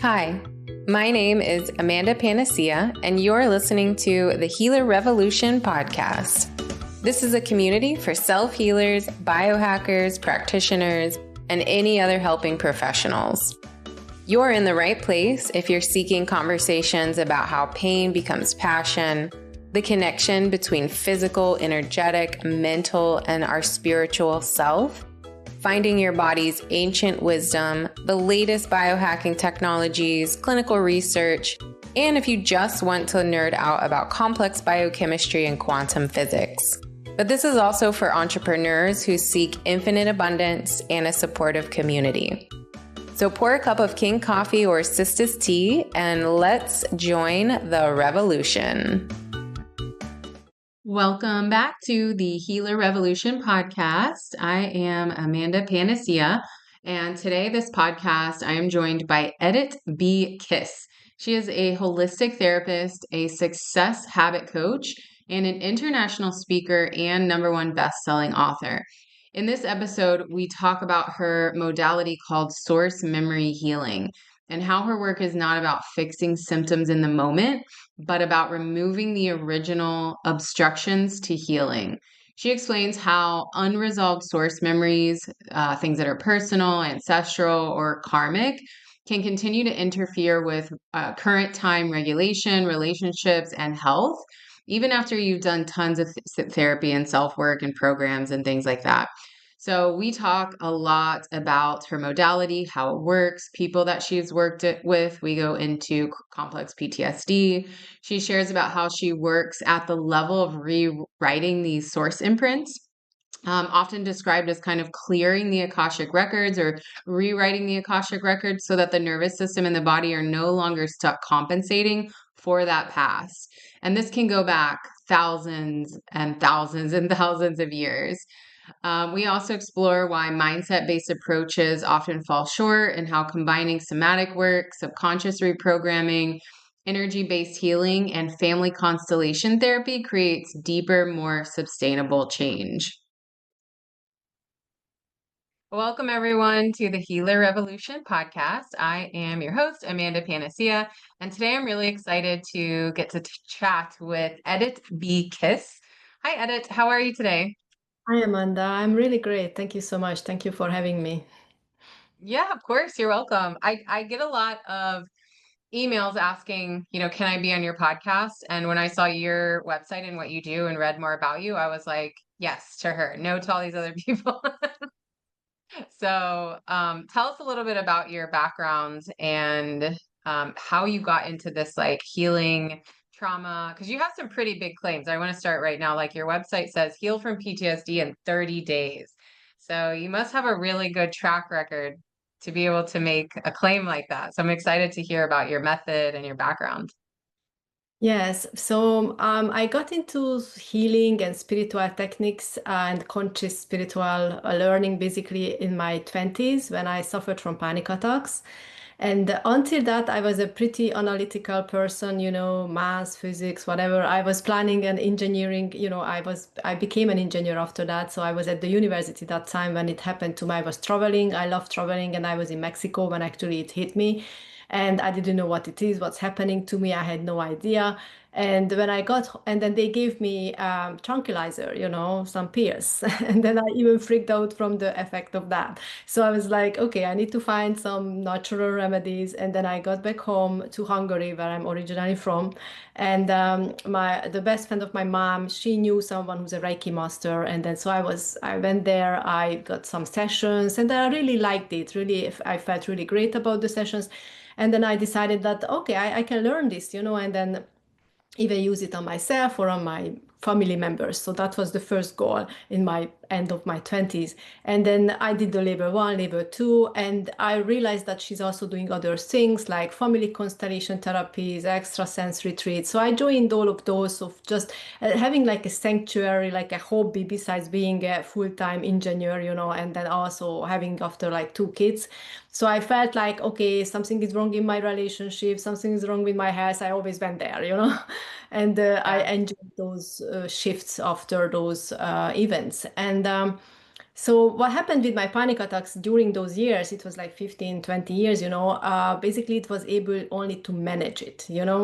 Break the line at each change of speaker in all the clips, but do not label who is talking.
Hi, my name is Amanda Panacea, and you're listening to the Healer Revolution podcast. This is a community for self-healers, biohackers, practitioners, and any other helping professionals. You're in the right place if you're seeking conversations about how pain becomes passion, the connection between physical, energetic, mental, and our spiritual self, finding your body's ancient wisdom, the latest biohacking technologies, clinical research, and if you just want to nerd out about complex biochemistry and quantum physics. But this is also for entrepreneurs who seek infinite abundance and a supportive community. So pour a cup of King coffee or Sisters tea and let's join the revolution. Welcome back to the Healer Revolution podcast. I am Amanda Panacea, and today this podcast I am joined by Edith B. Kiss. She is a holistic therapist, a success habit coach, and an international speaker and #1 best-selling author. In this episode, we talk about her modality called source memory healing and how her work is not about fixing symptoms in the moment, but about removing the original obstructions to healing. She explains how unresolved source memories, things that are personal, ancestral, or karmic, can continue to interfere with current time regulation, relationships, and health, even after you've done tons of therapy and self-work and programs and things like that. So we talk a lot about her modality, how it works, people that she's worked with. We go into complex PTSD. She shares about how she works at the level of rewriting these source imprints, often described as kind of clearing the Akashic records or rewriting the Akashic records so that the nervous system and the body are no longer stuck compensating for that past. And this can go back thousands and thousands and thousands of years. We also explore why mindset-based approaches often fall short and how combining somatic work, subconscious reprogramming, energy-based healing, and family constellation therapy creates deeper, more sustainable change. Welcome, everyone, to the Healer Revolution podcast. I am your host, Amanda Panacea, and today I'm really excited to get to chat with Edith B. Kiss. Hi, Edith. How are you today?
Hi, Amanda. I'm really great. Thank you so much. Thank you for having me.
Yeah, of course. You're welcome. I get a lot of emails asking, can I be on your podcast? And when I saw your website and what you do and read more about you, I was like, yes to her, no to all these other people. So tell us a little bit about your background and how you got into this like healing trauma, because you have some pretty big claims. I want to start right now. Like your website says, heal from PTSD in 30 days. So you must have a really good track record to be able to make a claim like that. So I'm excited to hear about your method and your background.
Yes, so I got into healing and spiritual techniques and conscious spiritual learning basically in my 20s when I suffered from panic attacks. And until that, I was a pretty analytical person, math, physics, whatever. I was planning and engineering, I became an engineer after that. So I was at the university that time when it happened to me. I was traveling. I love traveling, and I was in Mexico when actually it hit me. And I didn't know what it is, what's happening to me. I had no idea. And when I got, and then they gave me tranquilizer, some pills. And then I even freaked out from the effect of that. So I was like, okay, I need to find some natural remedies. And then I got back home to Hungary, where I'm originally from. And the best friend of my mom, she knew someone who's a Reiki master. And then so I went there, I got some sessions, and I really liked it. Really, I felt really great about the sessions. And then I decided that, okay, I can learn this, and then even use it on myself or on my family members. So that was the first goal in my end of my 20s. And then I did the level 1, level 2, and I realized that she's also doing other things like family constellation therapies, extrasense retreats. So I joined all of those of just having like a sanctuary, like a hobby besides being a full-time engineer, and then also having after like 2 kids. So I felt like, okay, something is wrong in my relationship, something is wrong with my health. I always went there, and I enjoyed those shifts after those events. And So what happened with my panic attacks during those years, it was like 15, 20 years, basically it was able only to manage it,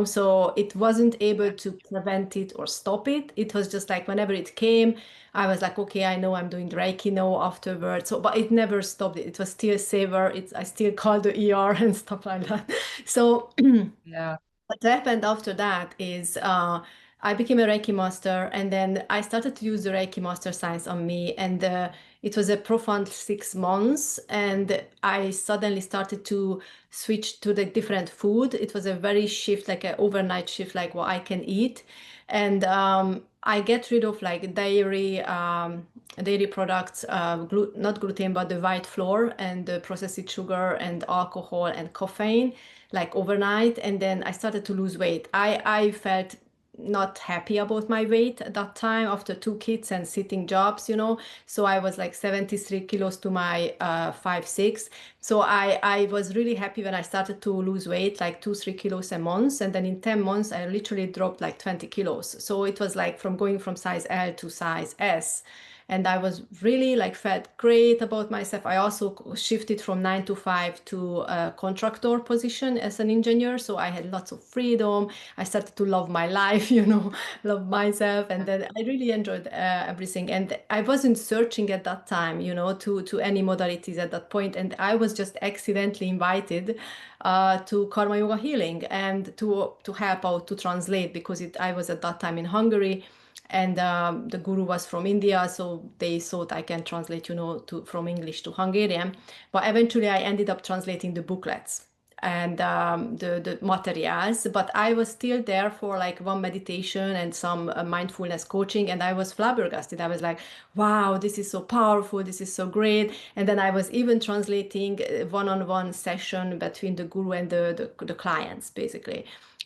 so it wasn't able to prevent it or stop it. It was just like whenever it came, I was like, okay, I know I'm doing Reiki now afterwards. So, but it never stopped it. It was still severe. I still called the ER and stuff like that. So
Yeah.
what happened after that is I became a Reiki master, and then I started to use the Reiki master science on me, and it was a profound 6 months, and I suddenly started to switch to the different food. It was a very shift, like an overnight shift, like what I can eat, and I get rid of like dairy products, not gluten, but the white flour and the processed sugar and alcohol and caffeine like overnight. And then I started to lose weight. I felt not happy about my weight at that time after two kids and sitting jobs, so I was like 73 kilos to my 5'6". So I was really happy when I started to lose weight, like 2 3 kilos a month, and then in 10 months I literally dropped like 20 kilos. So it was like from going from size L to size S, and I was really like felt great about myself. I also shifted from 9 to 5 to a contractor position as an engineer, so I had lots of freedom. I started to love my life, love myself, and then I really enjoyed everything. And I wasn't searching at that time, to any modalities at that point, and I was just accidentally invited to karma yoga healing and to help out to translate, because I was at that time in Hungary, and the guru was from India, so they thought I can translate, from English to Hungarian. But eventually, I ended up translating the booklets and the materials. But I was still there for like one meditation and some mindfulness coaching, and I was flabbergasted. I was like, "Wow, this is so powerful! This is so great!" And then I was even translating one-on-one session between the guru and the clients, basically.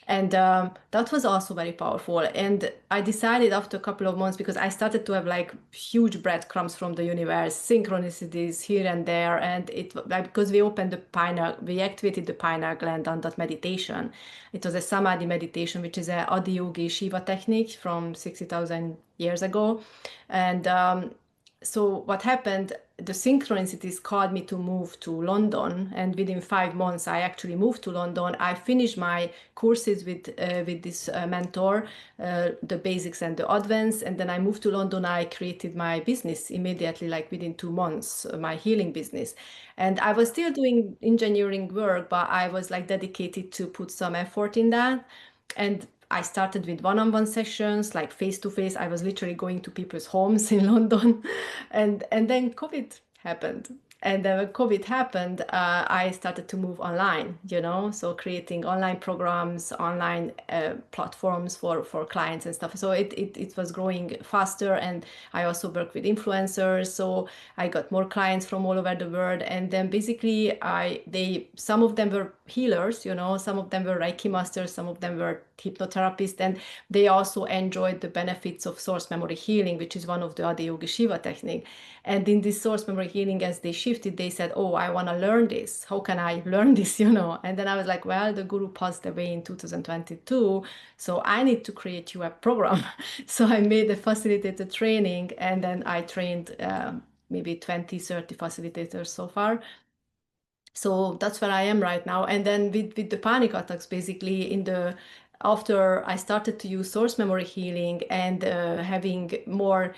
And that was also very powerful. And I decided after a couple of months, because I started to have like huge breadcrumbs from the universe, synchronicities here and there. And it like, because we activated the pineal gland on that meditation. It was a samadhi meditation, which is a Adiyogi Shiva technique from 60,000 years ago. And so what happened, the synchronicities called me to move to London, and within 5 months I actually moved to London. I finished my courses with this mentor, the basics and the advanced, and then I moved to London. I created my business immediately, like within 2 months, my healing business. And I was still doing engineering work, but I was like dedicated to put some effort in that. And I started with one-on-one sessions, like face to face. I was literally going to people's homes in London, and then COVID happened. And then when COVID happened, I started to move online, so creating online programs, online platforms for clients and stuff. So it was growing faster. And I also work with influencers. So I got more clients from all over the world. And then basically some of them were healers, some of them were Reiki masters, some of them were hypnotherapists, and they also enjoyed the benefits of source memory healing, which is one of the Adiyogi Shiva technique. And in this source memory healing, as they shifted, they said, "Oh, I want to learn this. How can I learn this?" And then I was like, "Well, the guru passed away in 2022, so I need to create you a program." So I made a facilitator training, and then I trained maybe 20, 30 facilitators so far. So that's where I am right now. And then with the panic attacks, basically after I started to use source memory healing and having more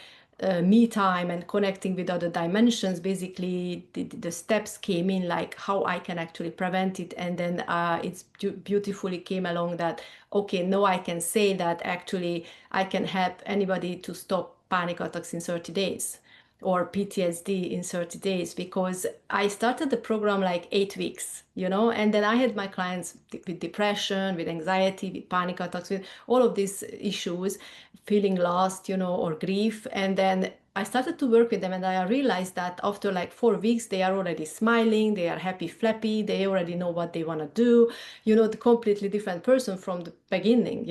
me time and connecting with other dimensions, basically the steps came in, like how I can actually prevent it. And then it's beautifully came along that, okay, now I can say that actually I can help anybody to stop panic attacks in 30 days or PTSD in 30 days, because I started the program like 8 weeks, and then I had my clients with depression, with anxiety, with panic attacks, with all of these issues, feeling lost, or grief. And then I started to work with them, and I realized that after like 4 weeks, they are already smiling, they are happy, flappy, they already know what they want to do, the completely different person from the beginning.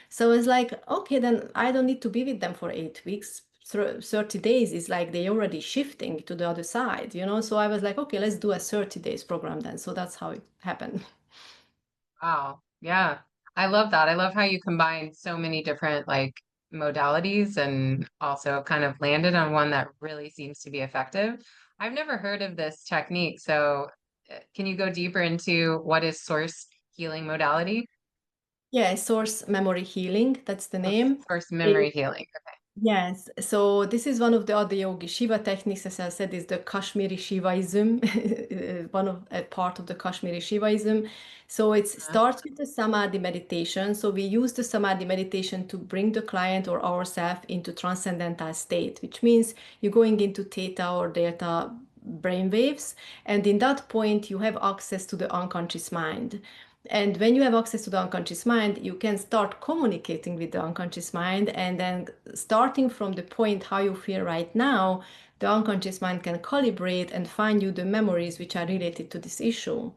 So it's like, okay, then I don't need to be with them for 8 weeks. 30 days is like they already shifting to the other side. So I was like, okay, let's do a 30 days program then. So that's how it happened.
Wow. Yeah. I love that. I love how you combine so many different like modalities and also kind of landed on one that really seems to be effective. I've never heard of this technique, so can you go deeper into what is source healing modality?
Yeah, source memory healing, that's the
Oh,
name.
source memory healing.
Yes, so this is one of the other yogi Shiva techniques, as I said, is the Kashmiri Shivaism, one of a part of the Kashmiri Shivaism. So it
Uh,
starts with the Samadhi meditation. So we use the Samadhi meditation to bring the client or ourselves into transcendental state, which means you're going into theta or delta brain waves, and in that point you have access to the unconscious mind. And when you have access to the unconscious mind, you can start communicating with the unconscious mind. And then, starting from the point how you feel right now, the unconscious mind can calibrate and find you the memories which are related to this issue,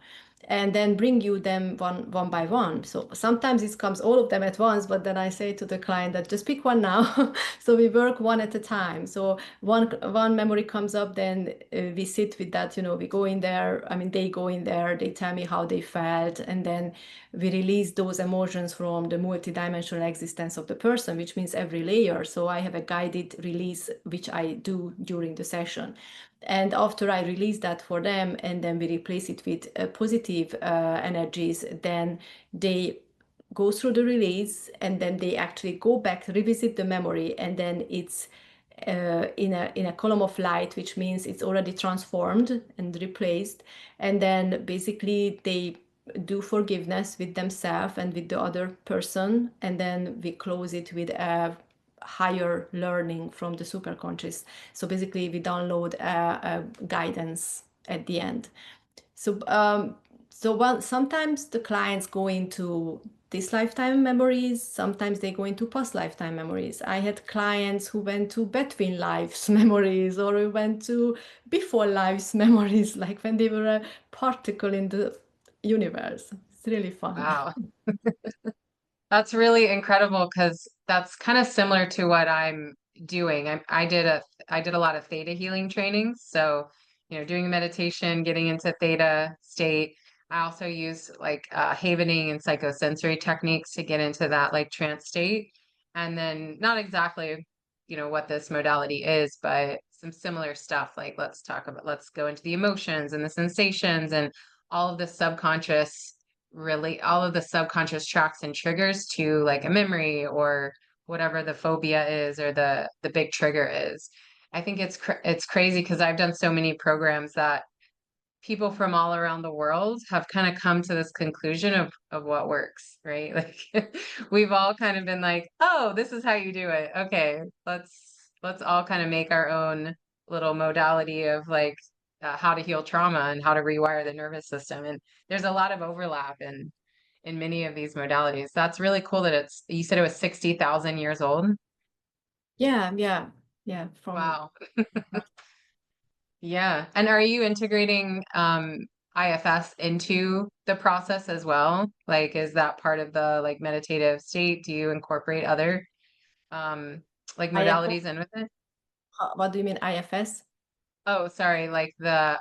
and then bring you them one by one. So sometimes it comes all of them at once, but then I say to the client that just pick one now. So we work one at a time. So one memory comes up, then we sit with that. We go in there. I mean, they go in there. They tell me how they felt, and then we release those emotions from the multidimensional existence of the person, which means every layer. So I have a guided release which I do during the session. And after I release that for them, and then we replace it with positive energies, then they go through the release, and then they actually go back, revisit the memory, and then it's in a column of light, which means it's already transformed and replaced. And then basically they do forgiveness with themselves and with the other person, and then we close it with a higher learning from the superconscious. So basically we download a guidance at the end. So sometimes the clients go into this lifetime memories, sometimes they go into past lifetime memories. I had clients who went to between lives memories, or who went to before lives memories, like when they were a particle in the universe. It's really fun.
wow. That's really incredible because that's kind of similar to what I'm doing. I did a lot of theta healing trainings. So, doing meditation, getting into theta state. I also use like havening and psychosensory techniques to get into that like trance state. And then not exactly, what this modality is, but some similar stuff. Like let's go into the emotions and the sensations and all of the subconscious relate all of the subconscious tracks and triggers to like a memory or whatever the phobia is or the big trigger is. I think it's crazy because I've done so many programs that people from all around the world have kind of come to this conclusion of what works, right? Like we've all kind of been like, "Oh, this is how you do it. Okay, let's all kind of make our own little modality of like how to heal trauma and how to rewire the nervous system." And there's a lot of overlap in many of these modalities. That's really cool that you said it was 60,000 years old.
Yeah, yeah, yeah. From
Wow. Yeah. And are you integrating IFS into the process as well? Like, is that part of the like meditative state? Do you incorporate other um like
IFS.
modalities in with it?
What do you mean IFS?
Oh, sorry, like the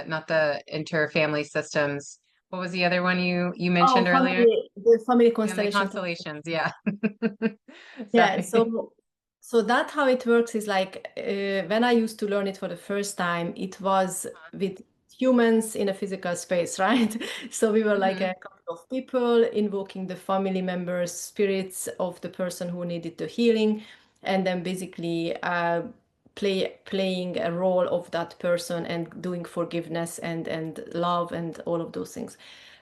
not the interfamily systems. What was the other one you
Oh,
mentioned earlier?
the family
And the
constellation.
constellations, yeah.
Yeah,
Sorry.
so that how it works is like when I used to learn it for the first time, it was with humans in a physical space, right? So we were like
Hmm.
a couple of people invoking the family members, spirits of the person who needed the healing, and then basically playing a role of that person and doing forgiveness and love and all of those things,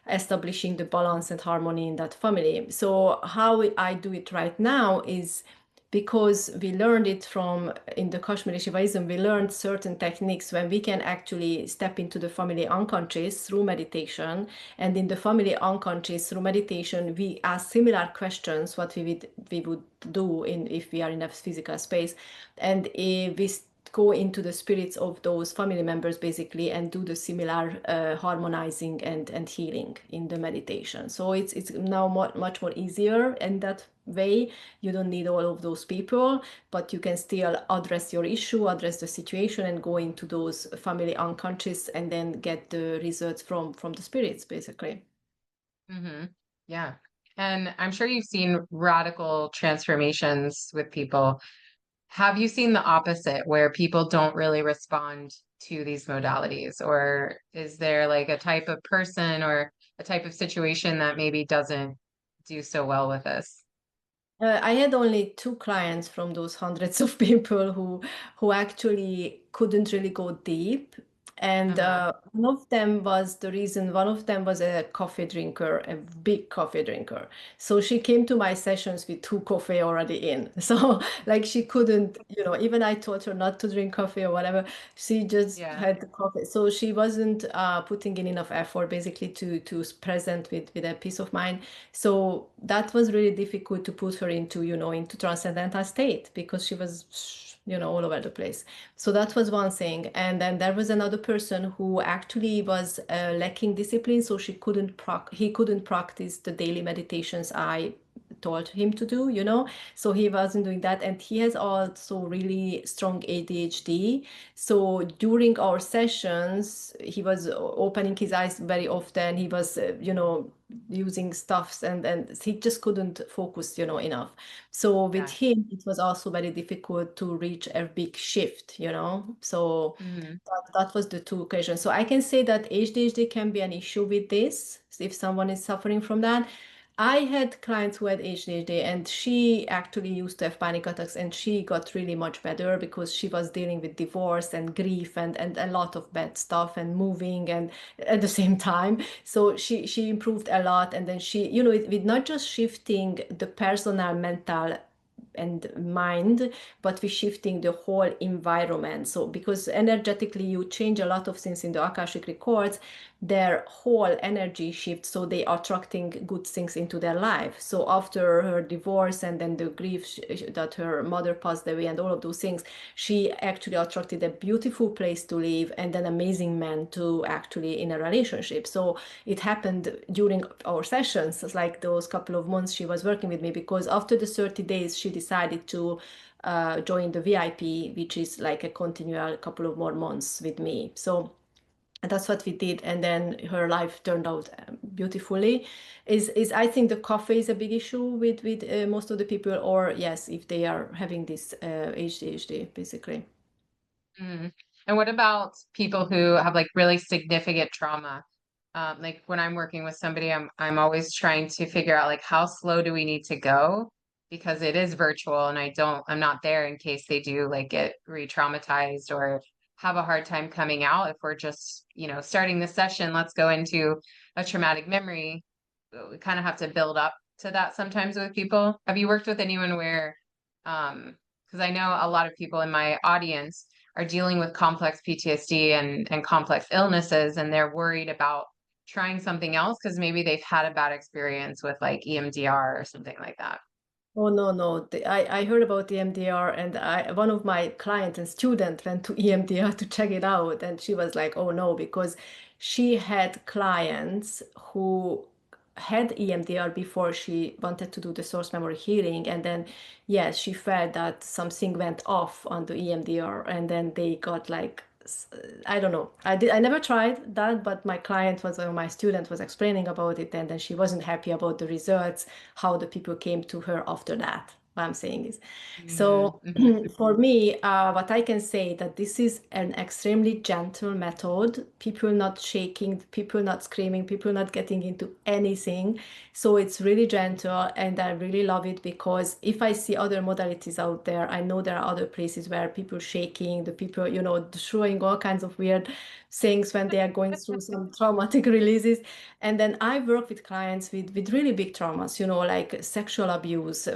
establishing the balance and harmony in that family. So how I do it right now is, because we learned it from in the Kashmiri Shivaism, we learned certain techniques when we can actually step into the family unconscious through meditation. And in the family unconscious through meditation, we ask similar questions what we would do in if we are in a physical space, and we go into the spirits of those family members basically and do the similar harmonizing and healing in the meditation. So it's now much more easier in that way. You don't need all of those people, but you can still address your issue, address the situation, and go into those family unconscious, and then get the results from the spirits basically.
Hmm. Yeah. And I'm sure you've seen radical transformations with people. Have you seen the opposite where people don't really respond to these modalities? Or is there like a type of person or a type of situation that maybe doesn't do so well with this?
I had only two clients from those hundreds of people who actually couldn't really go deep. And
Uh-huh.
one of them was the reason, one of them was a coffee drinker, a big coffee drinker. So she came to my sessions with two coffee already in. So like she couldn't, even I told her not to drink coffee or whatever, she just
Yeah.
had the coffee. So she wasn't putting in enough effort basically to present with a peace of mind. So that was really difficult to put her into, into transcendental state because she was, all over the place. So that was one thing. And then there was another person who actually was lacking discipline, so he couldn't practice the daily meditations I told him to do, so he wasn't doing that. And he has also really strong ADHD. So during our sessions, he was opening his eyes very often. He was, using stuffs, and he just couldn't focus, enough. So with
Yeah.
him, it was also very difficult to reach a big shift, So
Hmm.
that was the two occasions. So I can say that ADHD can be an issue with this if someone is suffering from that. I had clients who had ADHD, and she actually used to have panic attacks, and she got really much better because she was dealing with divorce and grief and a lot of bad stuff and moving and at the same time. So she improved a lot, and then she, with not just shifting the personal mental and mind, but we're shifting the whole environment. So because energetically you change a lot of things in the Akashic records, their whole energy shifts, so they are attracting good things into their life. So after her divorce and then the grief that her mother passed away and all of those things, she actually attracted a beautiful place to live and an amazing man to actually in a relationship. So it happened during our sessions, like those couple of months she was working with me, because after the 30 days she decided to join the VIP, which is like a continual couple of more months with me. So that's what we did, and then her life turned out beautifully. Is I think the coffee is a big issue with most of the people, or yes, if they are having this ADHD, basically.
Mm. And what about people who have like really significant trauma? Like when I'm working with somebody, I'm always trying to figure out like how slow do we need to go because it is virtual and I'm not there in case they do like get re-traumatized or have a hard time coming out. If we're just, starting the session, let's go into a traumatic memory. We kind of have to build up to that sometimes with people. Have you worked with anyone where, because I know a lot of people in my audience are dealing with complex PTSD and complex illnesses, and they're worried about trying something else because maybe they've had a bad experience with like EMDR or something like that.
Oh no, no. I heard about EMDR, and one of my clients and student went to EMDR to check it out, and she was like, "Oh no," because she had clients who had EMDR before she wanted to do the source memory healing, and then yes, she felt that something went off on the EMDR, and then they got like I don't know. I never tried that, but my client was or my student was explaining about it, and then she wasn't happy about the results, how the people came to her after that. What I'm saying is,
Hmm.
so
Hmm.
for me, what I can say that this is an extremely gentle method. People not shaking, people not screaming, people not getting into anything. So it's really gentle, and I really love it because if I see other modalities out there, I know there are other places where people shaking, the people, showing all kinds of weird things when they are going through some traumatic releases. And then I work with clients with really big traumas, like sexual abuse,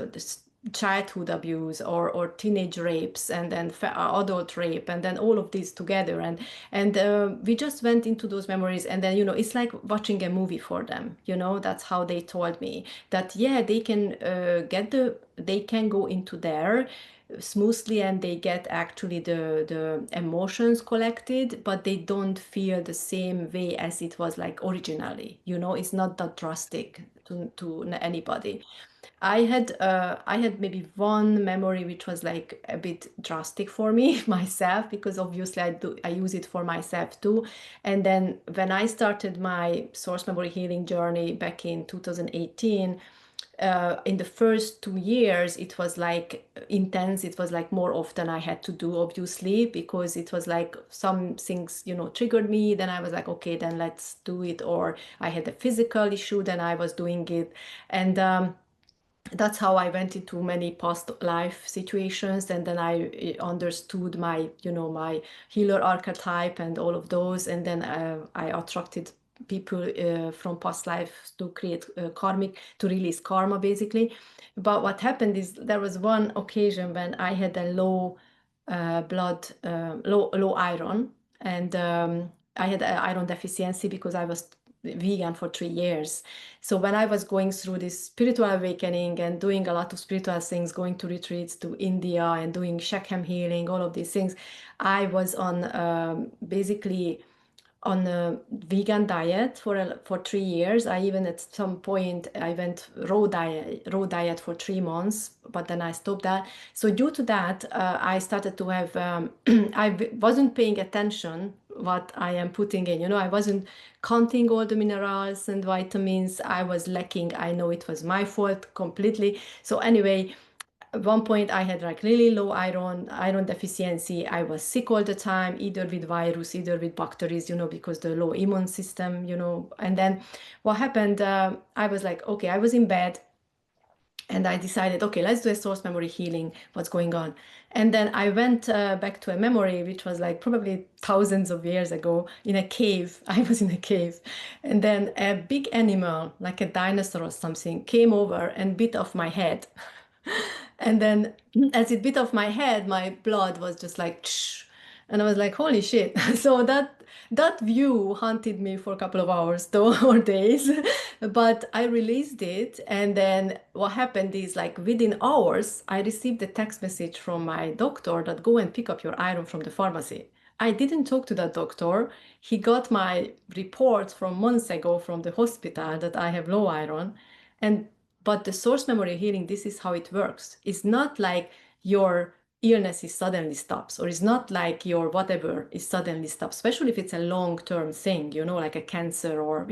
childhood abuse, or teenage rapes, and then adult rape, and then all of these together. And we just went into those memories, and then it's like watching a movie for them. That's how they told me that yeah, they can they can go into there smoothly, and they get actually the emotions collected, but they don't feel the same way as it was like originally. It's not that drastic to anybody. I had maybe one memory which was like a bit drastic for me myself, because obviously I use it for myself too. And then when I started my source memory healing journey back in 2018, in the first 2 years, it was like intense. It was like more often I had to do, obviously, because it was like some things, triggered me. Then I was like, okay, then let's do it. Or I had a physical issue, then I was doing it. And that's how I went into many past life situations, and then I understood my, my healer archetype and all of those, and then I attracted people from past life to create karmic, to release karma, basically. But what happened is there was one occasion when I had a low low iron, and I had iron deficiency because I was vegan for 3 years. So when I was going through this spiritual awakening and doing a lot of spiritual things, going to retreats to India and doing Shakham healing, all of these things, I was on basically on a vegan diet for 3 years. I even at some point I went raw diet for 3 months, but then I stopped that. So due to that, I started to have wasn't paying attention what I am putting in. I wasn't counting all the minerals and vitamins I was lacking. I know it was my fault completely. So anyway, at one point I had like really low iron deficiency. I was sick all the time, either with virus, either with bacteria, because the low immune system, and then what happened, I was like, okay, I was in bed, and I decided, okay, let's do a source memory healing, what's going on. And then I went back to a memory which was like probably thousands of years ago in a cave. I was in a cave, and then a big animal like a dinosaur or something came over and bit off my head. And then as it bit off my head, my blood was just like, "Tsh," and I was like, holy shit. So that view haunted me for a couple of hours though, or days. But I released it. And then what happened is like within hours, I received a text message from my doctor that go and pick up your iron from the pharmacy. I didn't talk to that doctor. He got my reports from months ago from the hospital that I have low iron. And but the source memory healing, this is how it works. It's not like your illness is suddenly stops, or it's not like your whatever is suddenly stops, especially if it's a long-term thing, like a cancer, or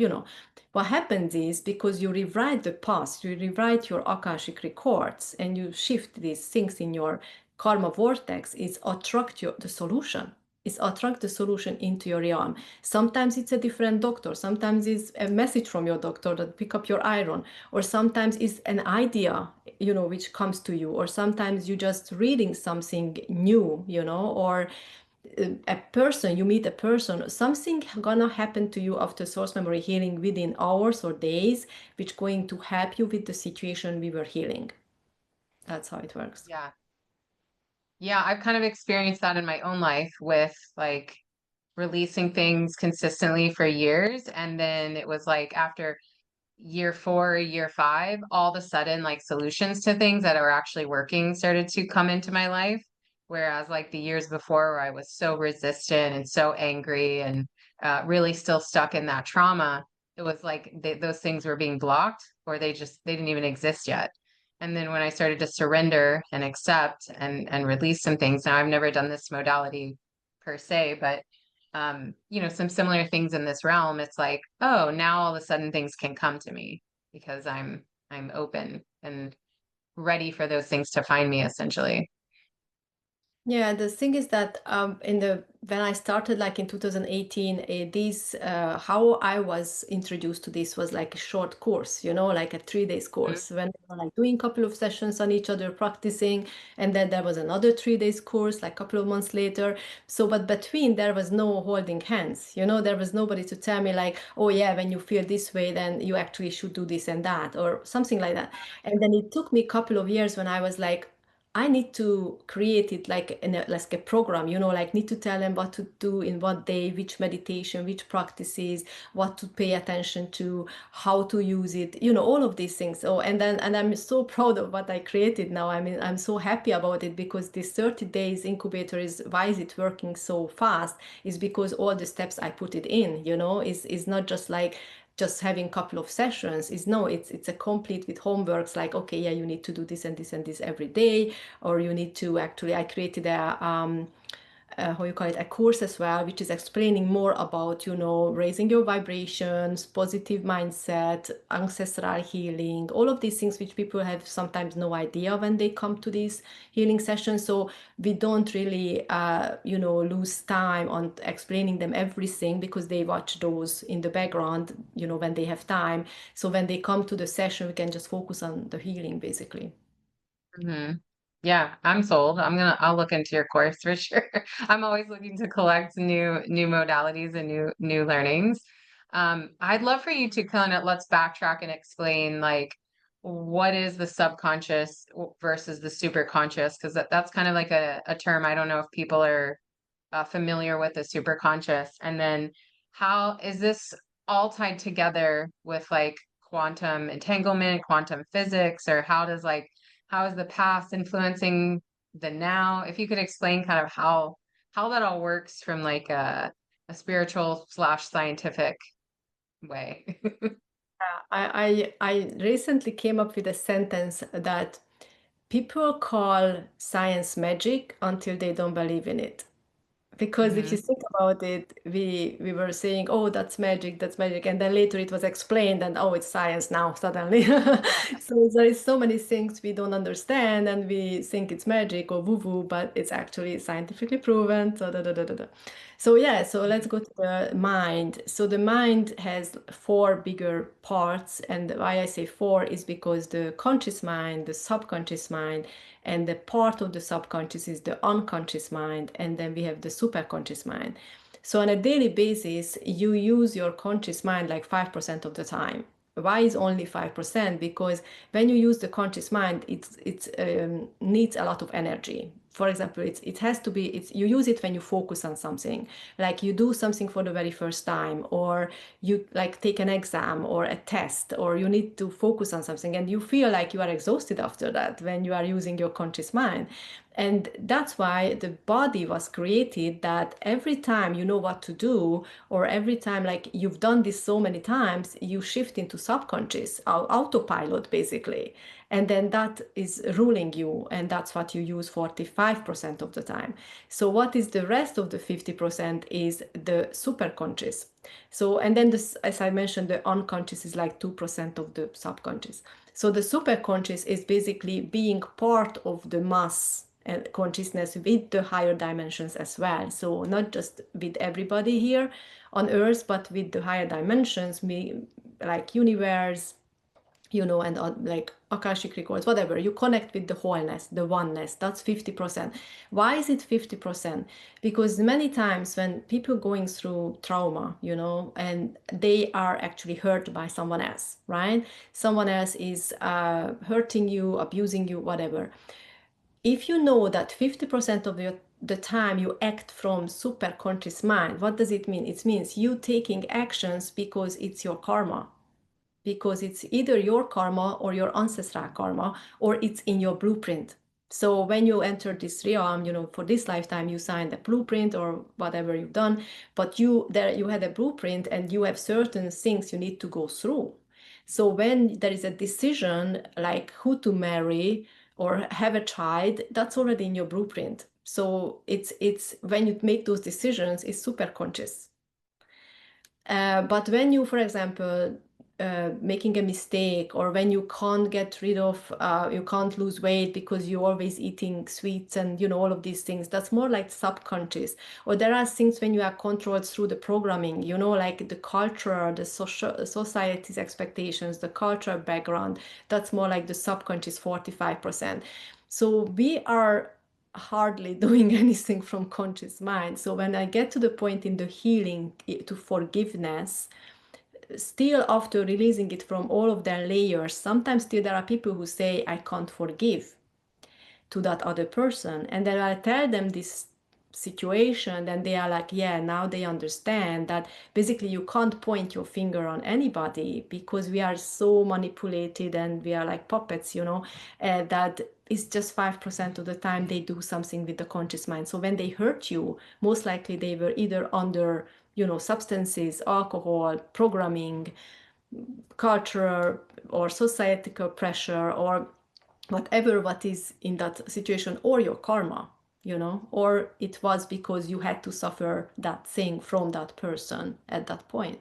what happens is because you rewrite the past, you rewrite your Akashic records, and you shift these things in your karma vortex, is attract the solution. Is attract the solution into your realm. Sometimes it's a different doctor. Sometimes it's a message from your doctor that pick up your iron, or sometimes it's an idea, which comes to you, or sometimes you just reading something new, or a person, you meet a person, something gonna happen to you after source memory healing within hours or days, which going to help you with the situation we were healing. That's how it works.
Yeah. Yeah, I've kind of experienced that in my own life with like releasing things consistently for years. And then it was like after year 4, year 5, all of a sudden, like solutions to things that are actually working started to come into my life. Whereas, like the years before, where I was so resistant and so angry and really still stuck in that trauma, it was like those things were being blocked, or they didn't even exist yet. And then when I started to surrender and accept and release some things, now I've never done this modality per se, but some similar things in this realm, it's like, oh, now all of a sudden things can come to me because I'm open and ready for those things to find me essentially.
Yeah, the thing is that in the when I started like in 2018, this how I was introduced to this was like a short course, like a 3 days
Mhm.
course when we were like doing a couple of sessions on each other, practicing, and then there was another 3 days course like a couple of months later. So, but between there was no holding hands, there was nobody to tell me like, oh yeah, when you feel this way, then you actually should do this and that, or something like that. And then it took me a couple of years when I was like, I need to create it like like a program, like need to tell them what to do in what day, which meditation, which practices, what to pay attention to, how to use it, all of these things. So, and I'm so proud of what I created now. I mean, I'm so happy about it because this 30 days incubator why is it working so fast? Is because all the steps I put it in, is not just like just having a couple of sessions. Is no, it's a complete with homeworks, like, okay, yeah, you need to do this and this and this every day, or you need to actually, I created how you call it, a course as well, which is explaining more about, raising your vibrations, positive mindset, ancestral healing, all of these things which people have sometimes no idea when they come to these healing sessions. So we don't really, lose time on explaining them everything, because they watch those in the background, when they have time. So when they come to the session, we can just focus on the healing, basically.
Hmm. Yeah, I'm sold. I'll look into your course for sure. I'm always looking to collect new modalities and new learnings. I'd love for you to kind of let's backtrack and explain like what is the subconscious versus the superconscious, because that's kind of like a term. I don't know if people are familiar with the superconscious, and then how is this all tied together with like quantum entanglement, quantum physics, or how is the past influencing the now? If you could explain kind of how that all works from like a spiritual slash scientific way.
I recently came up with a sentence that people call science magic until they don't believe in it. Because if you
Hmm.
think about it, we were saying, oh, that's magic, and then later it was explained, and oh, it's science now suddenly. So there is so many things we don't understand, and we think it's magic or woo-woo, but it's actually scientifically proven. So, da, da, da, da, da. So yeah, so let's go to the mind. So the mind has four bigger parts, and why I say four is because the conscious mind, the subconscious mind, and the part of the subconscious is the unconscious mind, and then we have the superconscious mind. So on a daily basis, you use your conscious mind like 5% of the time. Why is only 5%? Because when you use the conscious mind, it needs a lot of energy. For example, it has to be, you use it when you focus on something, like you do something for the very first time, or you like take an exam or a test, or you need to focus on something, and you feel like you are exhausted after that when you are using your conscious mind. And that's why the body was created, that every time you know what to do, or every time like you've done this so many times, you shift into subconscious autopilot, basically. And then that is ruling you, and that's what you use 45% of the time. So what is the rest of the 50% is the superconscious. So, and then this, as I mentioned, the unconscious is like 2% of the subconscious. So the superconscious is basically being part of the mass and consciousness with the higher dimensions as well. So not just with everybody here on Earth, but with the higher dimensions, like universe, and like Akashic records, whatever. You connect with the wholeness, the oneness. That's 50%. Why is it 50%? Because many times when people going through trauma, and they are actually hurt by someone else, right? Someone else is hurting you, abusing you, whatever. If you know that 50% of the time you act from super conscious mind, what does it mean? It means you taking actions because it's your karma, because it's either your karma or your ancestral karma, or it's in your blueprint. So when you enter this realm, for this lifetime, you signed a blueprint or whatever you've done, but you had a blueprint and you have certain things you need to go through. So when there is a decision like who to marry or have a child, that's already in your blueprint. So it's when you make those decisions, it's super conscious. But when you, for example, making a mistake, or when you can't get rid of, you can't lose weight because you're always eating sweets and all of these things, that's more like subconscious. Or there are things when you are controlled through the programming, like the culture, the society's expectations, the cultural background, that's more like the subconscious 45%. So we are hardly doing anything from conscious mind. So when I get to the point in the healing to forgiveness, still after releasing it from all of their layers, sometimes still there are people who say, I can't forgive to that other person. And then I tell them this situation, and they are like, yeah, now they understand that basically you can't point your finger on anybody, because we are so manipulated and we are like puppets, that it's just 5% of the time they do something with the conscious mind. So when they hurt you, most likely they were either under, substances, alcohol, programming, cultural or societal pressure, or whatever what is in that situation, or your karma. or it was because you had to suffer that thing from that person at that point.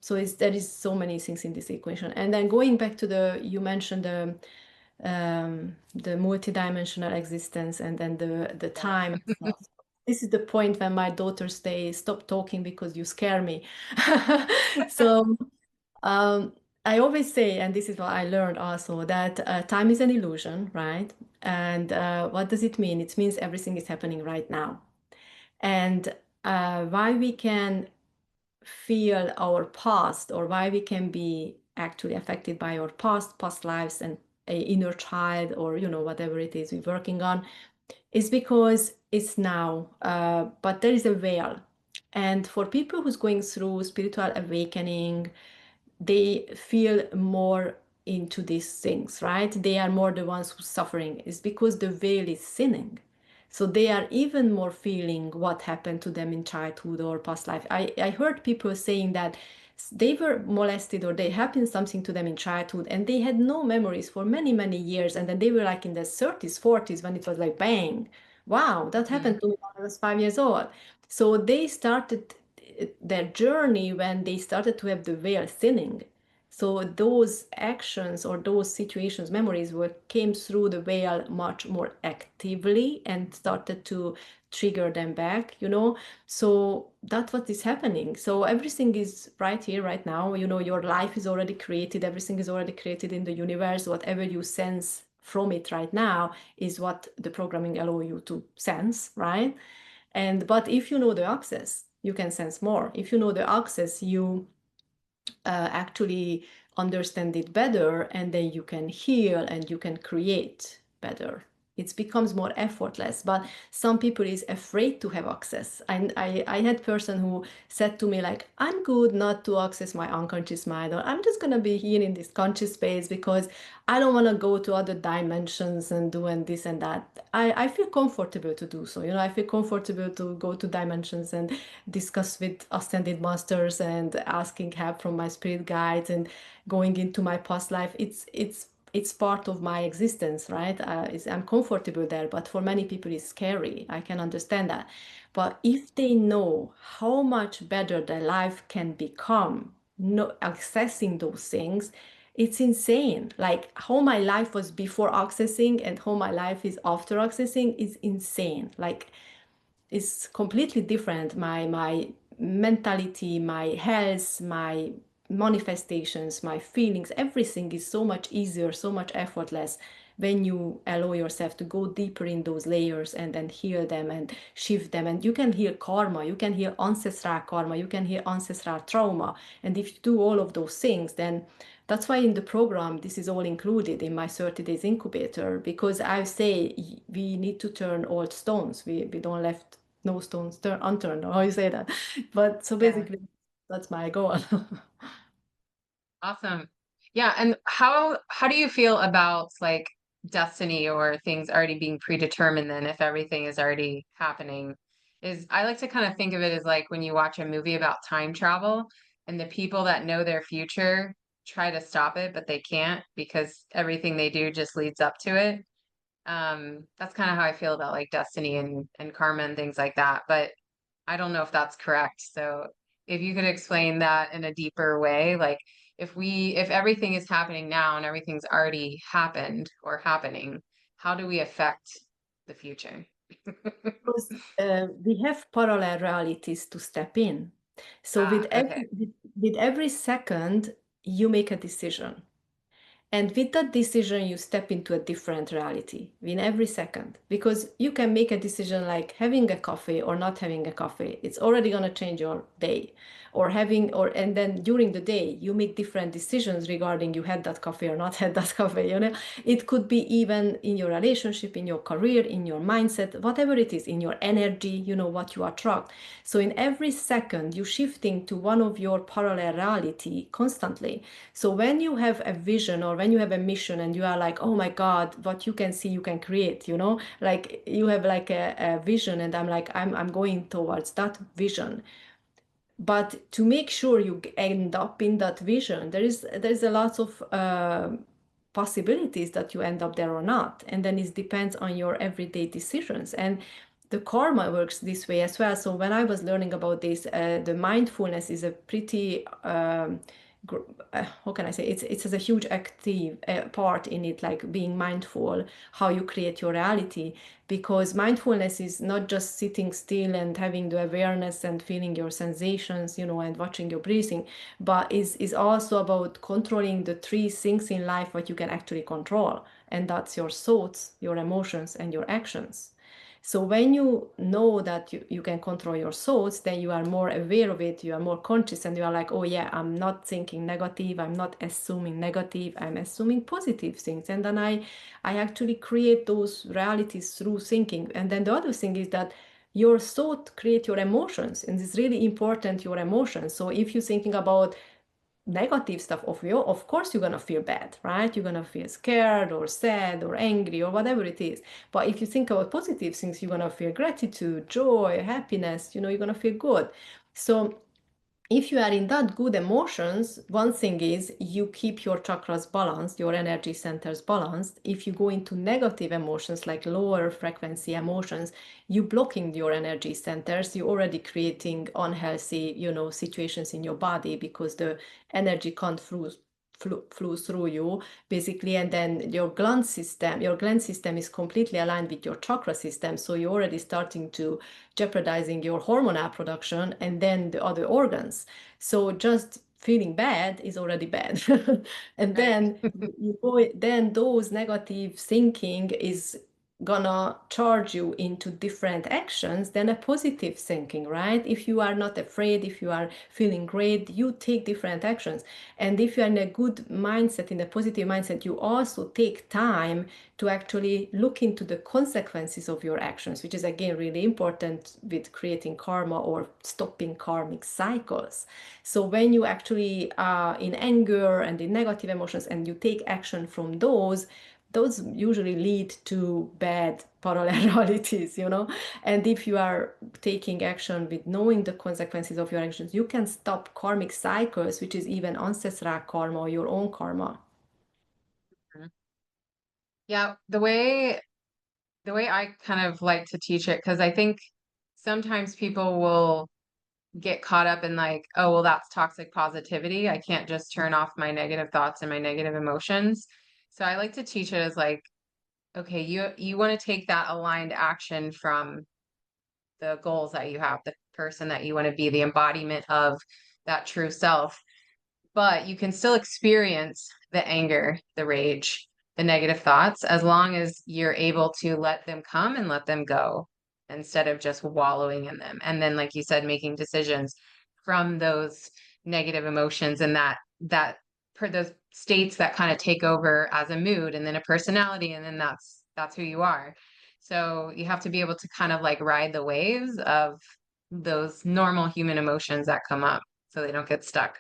So there is so many things in this equation. And then going back to you mentioned the multidimensional existence, and then the
Yeah.
time and stuff. This is the point when my daughters say, "Stop talking because you scare me." So um, I always say, and this is what I learned also, that time is an illusion, right? And what does it mean? It means everything is happening right now. And why we can feel our past, or why we can be actually affected by our past lives and a inner child, or whatever it is we're working on, is because it's now, but there is a veil. And for people who's going through spiritual awakening, they feel more into these things, right? They are more the ones who suffering, is because the veil is thinning. So they are even more feeling what happened to them in childhood or past life. I heard people saying that they were molested, or they happened something to them in childhood, and they had no memories for many, many years. And then they were like in their 30s, 40s, when it was like, bang, wow, that
Mm.
happened to me when I was 5 years old. So they started their journey when they started to have the veil thinning. So those actions or those situations, memories, came through the veil much more actively and started to trigger them back. So that's what is happening. So everything is right here, right now. Your life is already created. Everything is already created in the universe. Whatever you sense from it right now is what the programming allow you to sense, right? But if you know the access, you can sense more. If you know the access, you actually understand it better, and then you can heal and you can create better. It becomes more effortless. But some people is afraid to have access. And I had person who said to me, like, I'm good not to access my unconscious mind, or I'm just gonna be here in this conscious space because I don't want to go to other dimensions and do and this and that. I feel comfortable to do so. I feel comfortable to go to dimensions and discuss with ascended masters and asking help from my spirit guides and going into my past life. It's part of my existence, right? I'm comfortable there, but for many people it's scary. I can understand that. But if they know how much better their life can become, accessing those things, it's insane. Like how my life was before accessing and how my life is after accessing is insane. Like is completely different. My mentality, my health, my manifestations, my feelings, everything is so much easier, so much effortless when you allow yourself to go deeper in those layers and then heal them and shift them. And you can heal karma, you can heal ancestral karma, you can heal ancestral trauma. And if you do all of those things, then that's why in the program, this is all included in my 30 days incubator, because I say we need to turn old stones. We don't left no stones unturned, or how you say that. But so
Yeah.
basically, that's my goal.
Awesome. Yeah, and how do you feel about like destiny or things already being predetermined then if everything is already happening? I like to kind of think of it as like when you watch a movie about time travel and the people that know their future try to stop it, but they can't because everything they do just leads up to it. That's kind of how I feel about like destiny and karma and things like that. But I don't know if that's correct. So if you could explain that in a deeper way, like if everything is happening now and everything's already happened or happening, how do we affect the future?
Because we have parallel realities to step in. So
Ah, okay.
with every second, you make a decision. And with that decision, you step into a different reality in every second, because you can make a decision like having a coffee or not having a coffee. It's already going to change your day. And then during the day, you make different decisions regarding you had that coffee or not had that coffee. It could be even in your relationship, in your career, in your mindset, whatever it is, in your energy, what you attract. So in every second, you're shifting to one of your parallel reality constantly. So when you have a vision or when you have a mission and you are like, oh my God, what you can see, you can create. Like you have like a vision, and I'm like, I'm going towards that vision. But to make sure you end up in that vision, there is a lot of possibilities that you end up there or not. And then it depends on your everyday decisions. And the karma works this way as well. So when I was learning about this, the mindfulness is a pretty how can I say, it has a huge active part in it, like being mindful how you create your reality, because mindfulness is not just sitting still and having the awareness and feeling your sensations, and watching your breathing, but is also about controlling the three things in life what you can actually control, and that's your thoughts, your emotions, and your actions. So when you know that you can control your thoughts, then you are more aware of it, you are more conscious, and you are like, oh yeah, I'm not thinking negative, I'm not assuming negative, I'm assuming positive things. And then I actually create those realities through thinking. And then the other thing is that your thought create your emotions, and it's really important, your emotions. So if you're thinking about negative stuff of you, of course you're gonna feel bad, right? You're gonna feel scared or sad or angry or whatever it is. But if you think about positive things, you're gonna feel gratitude, joy, happiness, you're gonna feel good. So if you are in that good emotions, one thing is you keep your chakras balanced, your energy centers balanced. If you go into negative emotions, like lower frequency emotions, you blocking your energy centers, you're already creating unhealthy, situations in your body, because the energy can't flow through you, basically. And then your gland system is completely aligned with your chakra system, so you're already starting to jeopardizing your hormonal production and then the other organs. So just feeling bad is already bad. And
Right.
then then those negative thinking is gonna charge you into different actions than a positive thinking, right? If you are not afraid, if you are feeling great, you take different actions. And if you're in a good mindset, in a positive mindset, you also take time to actually look into the consequences of your actions, which is again really important with creating karma or stopping karmic cycles. So when you actually are in anger and in negative emotions and you take action from those usually lead to bad parallel realities, And if you are taking action with knowing the consequences of your actions, you can stop karmic cycles, which is even ancestral karma or your own karma.
Mhm. Yeah, the way I kind of like to teach it, because I think sometimes people will get caught up in like, oh, well, that's toxic positivity. I can't just turn off my negative thoughts and my negative emotions. So I like to teach it as like, okay, you want to take that aligned action from the goals that you have, the person that you want to be, the embodiment of that true self. But you can still experience the anger, the rage, the negative thoughts, as long as you're able to let them come and let them go instead of just wallowing in them. And then, like you said, making decisions from those negative emotions and that per those states that kind of take over as a mood and then a personality, and then that's who you are. So you have to be able to kind of like ride the waves of those normal human emotions that come up so they don't get stuck.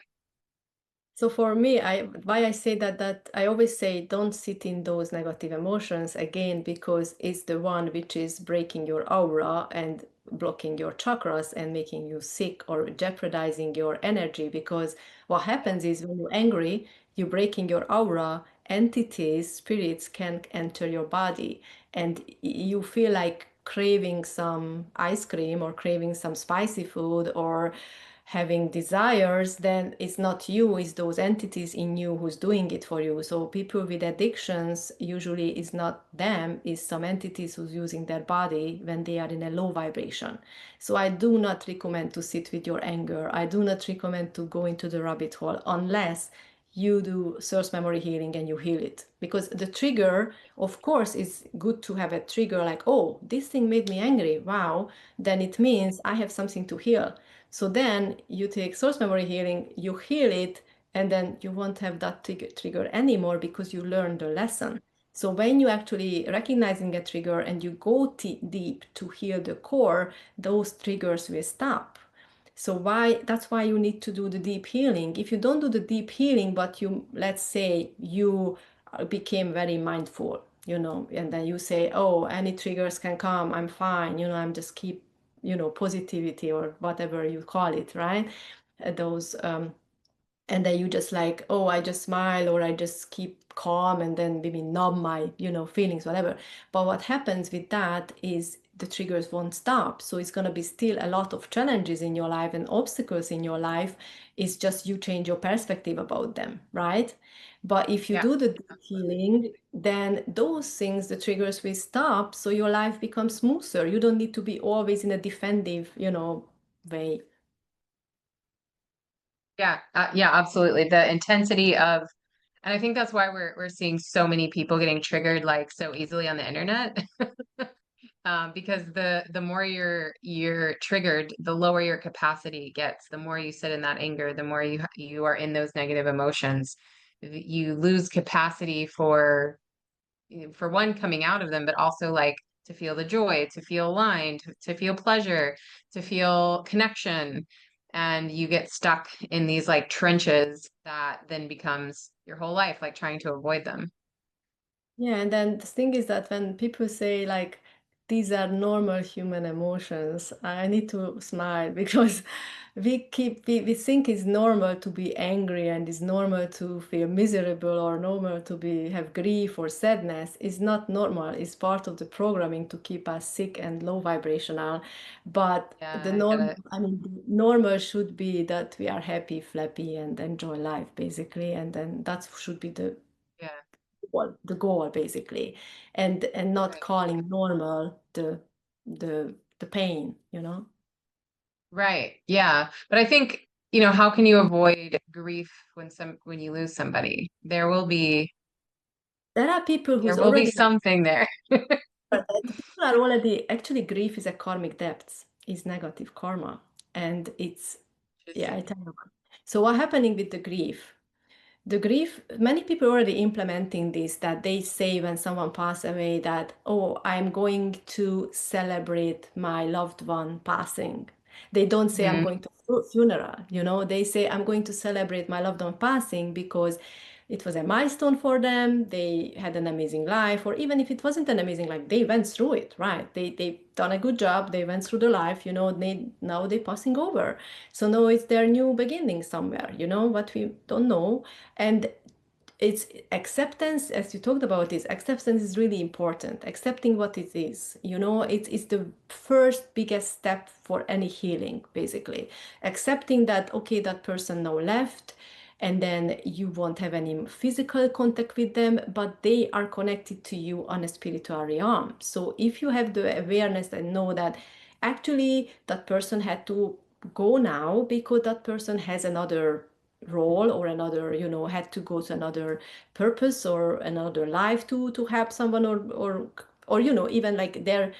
So for me, why I say that I always say don't sit in those negative emotions again, because it's the one which is breaking your aura and blocking your chakras and making you sick or jeopardizing your energy. Because what happens is when you're angry, you're breaking your aura, entities, spirits can enter your body, and you feel like craving some ice cream or craving some spicy food or having desires, then it's not you, it's those entities in you who's doing it for you. So people with addictions, usually is not them, is some entities who's using their body when they are in a low vibration. So I do not recommend to sit with your anger. I do not recommend to go into the rabbit hole unless you do source memory healing and you heal it. Because the trigger, of course, is good to have a trigger like, oh, this thing made me angry. Wow. Then it means I have something to heal. So then you take source memory healing, you heal it, and then you won't have that trigger anymore because you learned the lesson. So when you actually recognizing a trigger and you go deep to heal the core, those triggers will stop. So that's why you need to do the deep healing. If you don't do the deep healing, but let's say you became very mindful, and then you say, oh, any triggers can come, I'm fine, I'm just keep, positivity or whatever you call it, right? Those and then you just like, oh, I just smile or I just keep calm and then maybe numb my, feelings, whatever. But what happens with that is the triggers won't stop. So it's going to be still a lot of challenges in your life and obstacles in your life. It's just you change your perspective about them, right? But if you
Yeah.
do the deep healing, then those things, the triggers will stop. So your life becomes smoother. You don't need to be always in a defensive, way.
Yeah. Yeah, absolutely. The intensity of, and I think that's why we're seeing so many people getting triggered like so easily on the internet. Because the more you're triggered, the lower your capacity gets. The more you sit in that anger, the more you are in those negative emotions. You lose capacity for one coming out of them, but also like to feel the joy, to feel aligned, to feel pleasure, to feel connection. And you get stuck in these like trenches that then becomes your whole life, like trying to avoid them.
Yeah, and then the thing is that when people say like these are normal human emotions, I need to smile because we think it's normal to be angry and it's normal to feel miserable or normal to be have grief or sadness. It's not normal. It's part of the programming to keep us sick and low vibrational. But
Yeah,
the
I get
norm,
it.
I mean, the normal should be that we are happy, flappy, and enjoy life basically, and then that should be
Yeah,
the goal basically, and not
right.
calling normal the pain,
Right. Yeah. But I think, how can you avoid grief when you lose somebody?
There are people
There
who's
will be
already
something there.
the people are already actually grief is a karmic debts, is negative karma, and it's yeah, I
Interesting.
tell you what. So what happening with the grief? The grief, many people already implementing this that they say when someone pass away that, oh, I'm going to celebrate my loved one passing. They don't say I'm
Hmm.
going to funeral, they say I'm going to celebrate my loved one passing because it was a milestone for them. They had an amazing life, or even if it wasn't an amazing life, they went through it, right? They done a good job. They went through the life, now they're passing over. So now it's their new beginning somewhere, what we don't know. And it's acceptance, as you talked about this, acceptance is really important. Accepting what it is, it's the first biggest step for any healing, basically. Accepting that, okay, that person now left, and then you won't have any physical contact with them, but they are connected to you on a spiritual realm. So if you have the awareness and know that actually that person had to go now because that person has another role or another, had to go to another purpose or another life to help someone, or even like there.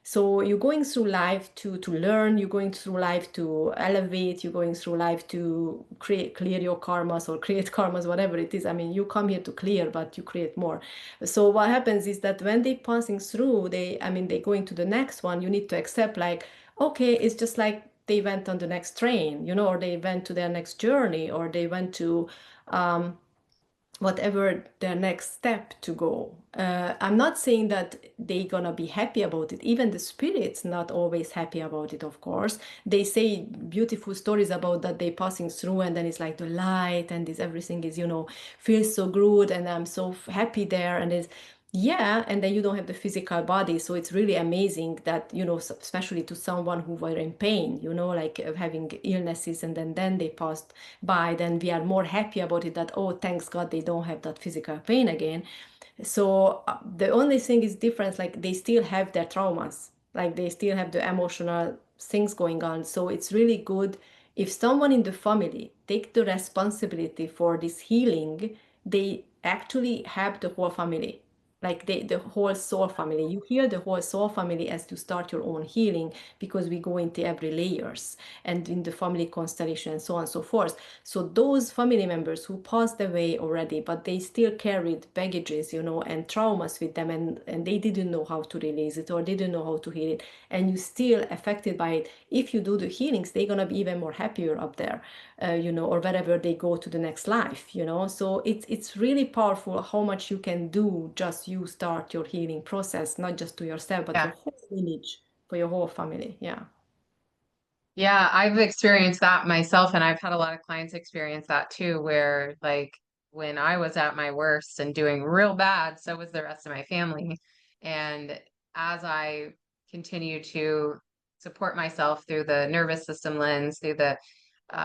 So you're going through life to learn, you're going through life to elevate, you're going through life to clear your karmas or create karmas, whatever it is. I mean, you come here to clear, but you create more. So what happens is that when they passing through, they going to the next one, you need to accept like, okay, it's just like they went on the next train, or they went to their next journey, or they went to um, whatever their next step to go. I'm not saying that they're gonna be happy about it. Even the spirits not always happy about it, of course. They say beautiful stories about that they passing through and then it's like the light and this everything is, feels so good and I'm so happy there and it's yeah, and then you don't have the physical body, so it's really amazing that especially to someone who were in pain, like having illnesses, and then they passed by. Then we are more happy about it that oh, thanks God they don't have that physical pain again. So the only thing is different, like they still have their traumas, like they still have the emotional things going on. So it's really good if someone in the family take the responsibility for this healing, they actually help the whole family, like the whole soul family. You heal the whole soul family as to start your own healing, because we go into every layers and in the family constellation and so on and so forth. So those family members who passed away already, but they still carried baggages, and traumas with them, and they didn't know how to release it or didn't know how to heal it, and you still affected by it. If you do the healings, they're gonna be even more happier up there, or wherever they go to the next life, So it's really powerful how much you can do, just you start your healing process, not just to yourself, but
Yeah.
your whole lineage, for your whole family. Yeah.
Yeah, I've experienced that myself, and I've had a lot of clients experience that too, where like when I was at my worst and doing real bad, so was the rest of my family. And as I continue to support myself through the nervous system lens, through the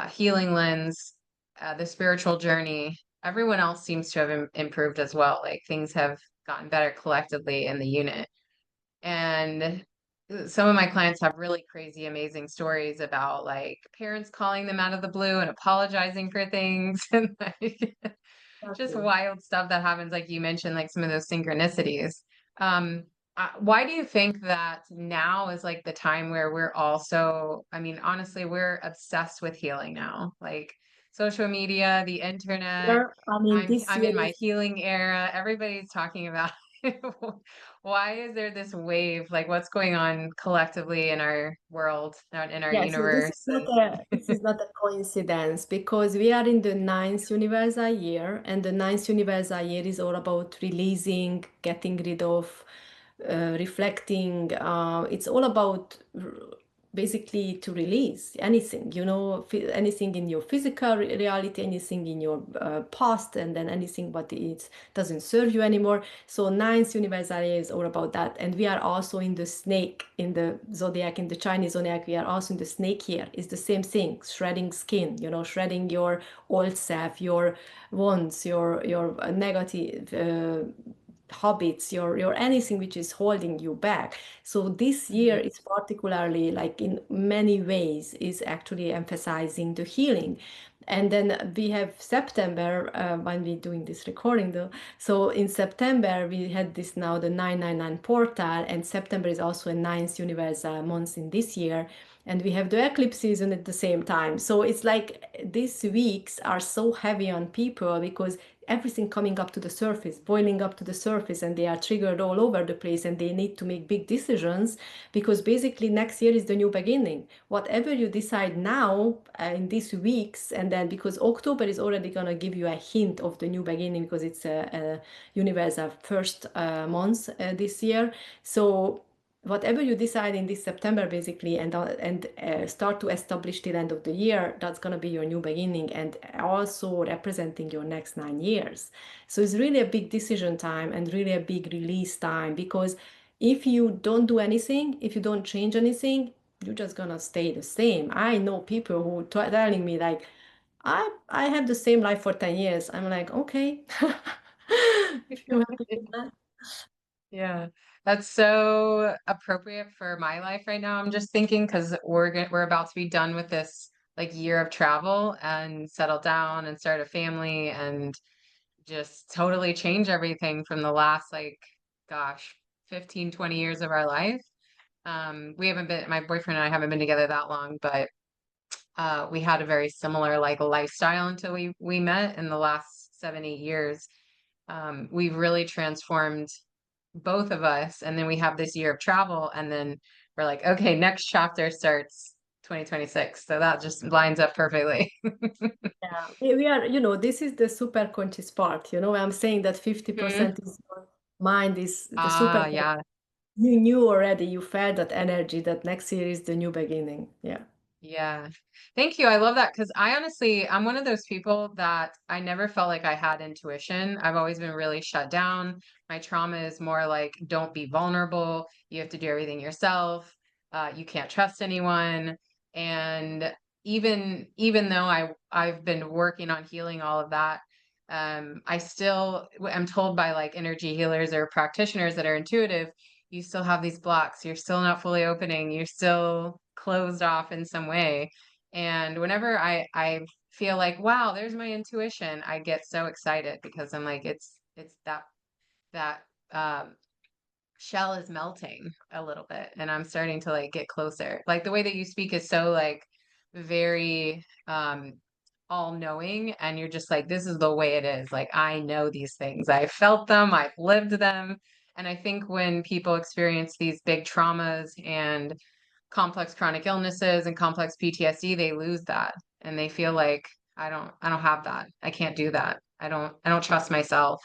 healing lens, the spiritual journey, everyone else seems to have improved as well. Like things have gotten better collectively in the unit. And some of my clients have really crazy, amazing stories about like parents calling them out of the blue and apologizing for things and like just
Exactly.
wild stuff that happens, like you mentioned, like some of those synchronicities. Um, why do you think that now is like the time where we're also, I mean, honestly, we're obsessed with healing now, like social media, the internet.
Here, I mean, this
I'm
year
in my
is
healing era. Everybody's talking about it. Why is there this wave? Like, what's going on collectively in our world, in our
yeah, so
universe? And
this is not a coincidence because we are in the ninth universal year, and the ninth universal year is all about releasing, getting rid of, reflecting. It's all about basically to release anything, anything in your physical reality, anything in your past, and then anything but it doesn't serve you anymore. So ninth universal year is all about that. And we are also in the snake, in the zodiac, in the Chinese zodiac, we are also in the snake year. It's the same thing, shredding skin, shredding your old self, your wants, your negative habits, your anything which is holding you back. So this year
Mhm.
is particularly, like in many ways, is actually emphasizing the healing. And then we have September, when we're doing this recording though. So in September we had this, now the 999 portal, and September is also a ninth universal month in this year. And we have the eclipse season at the same time. So it's like these weeks are so heavy on people because everything coming up to the surface, boiling up to the surface, and they are triggered all over the place, and they need to make big decisions because basically next year is the new beginning. Whatever you decide now, in these weeks, and then because October is already going to give you a hint of the new beginning because it's a universal first month this year. So whatever you decide in this September, basically, and start to establish till end of the year, that's going to be your new beginning, and also representing your next 9 years. So it's really a big decision time and really a big release time, because if you don't do anything, if you don't change anything, you're just gonna stay the same. I know people who telling me like, I have the same life for 10 years. I'm like, okay. If you're happy with that.
Yeah, that's so appropriate for my life right now. I'm just thinking because we're about to be done with this like year of travel and settle down and start a family and just totally change everything from the last like gosh 15, 20 years of our life. We haven't been, my boyfriend and I haven't been together that long, but we had a very similar like lifestyle until we met in the last 7, 8 years. We've really transformed both of us, and then we have this year of travel, and then we're like, okay, next chapter starts 2026. So that just lines up perfectly.
Yeah, we are, this is the super conscious part. I'm saying that
Mhm.
50% is your mind, is the super.
Ah, yeah.
You knew already, you felt that energy that next year is the new beginning. Yeah.
Yeah. Thank you. I love that because I honestly, I'm one of those people that I never felt like I had intuition. I've always been really shut down. My trauma is more like, don't be vulnerable. You have to do everything yourself. You can't trust anyone. And even though I've been working on healing all of that, I still am told by like energy healers or practitioners that are intuitive, you still have these blocks. You're still not fully opening. You're still closed off in some way. And whenever I feel like, wow, there's my intuition, I get so excited because I'm like, it's that um, shell is melting a little bit, and I'm starting to like get closer. Like the way that you speak is so like very all knowing, and you're just like, this is the way it is. Like I know these things. I felt them, I've lived them. And I think when people experience these big traumas and complex chronic illnesses and complex PTSD, they lose that and they feel like I don't have that. I can't do that. I don't trust myself.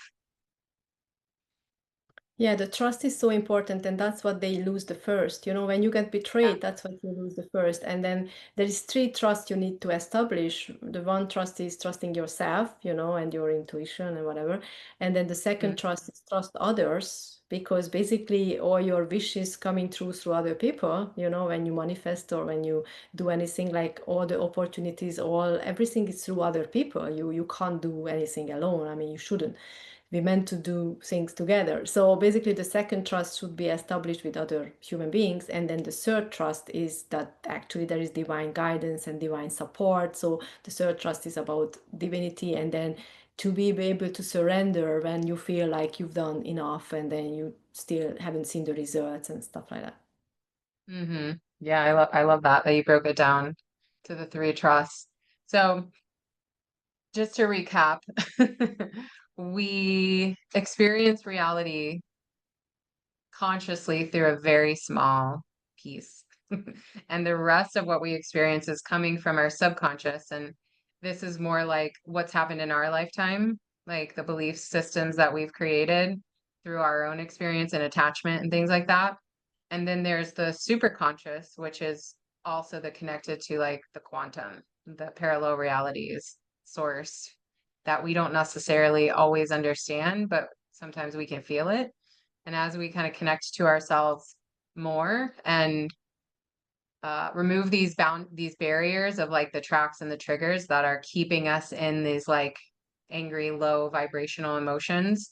Yeah, the trust is so important, and that's what they lose the first. You know, when you get
Yeah.
betrayed, that's what you lose the first. And then there is three trusts you need to establish. The one trust is trusting yourself, you know, and your intuition and whatever. And then the second
Mm.
trust is trust others, because basically all your wishes coming through other people, you know, when you manifest or when you do anything, like all the opportunities, all everything is through other people. You can't do anything alone. I mean, you shouldn't. We meant to do things together. So basically, the second trust should be established with other human beings. And then the third trust is that actually there is divine guidance and divine support. So the third trust is about divinity. And then to be able to surrender when you feel like you've done enough and then you still haven't seen the results and stuff like that.
Hmm. Yeah, I love that you broke it down to the three trusts. So just to recap, we experience reality consciously through a very small piece. And the rest of what we experience is coming from our subconscious. And this is more like what's happened in our lifetime, like the belief systems that we've created through our own experience and attachment and things like that. And then there's the superconscious, which is also the connected to like the quantum, the parallel realities source that we don't necessarily always understand, but sometimes we can feel it. And as we kind of connect to ourselves more and remove these barriers of like the tracks and the triggers that are keeping us in these like angry, low vibrational emotions,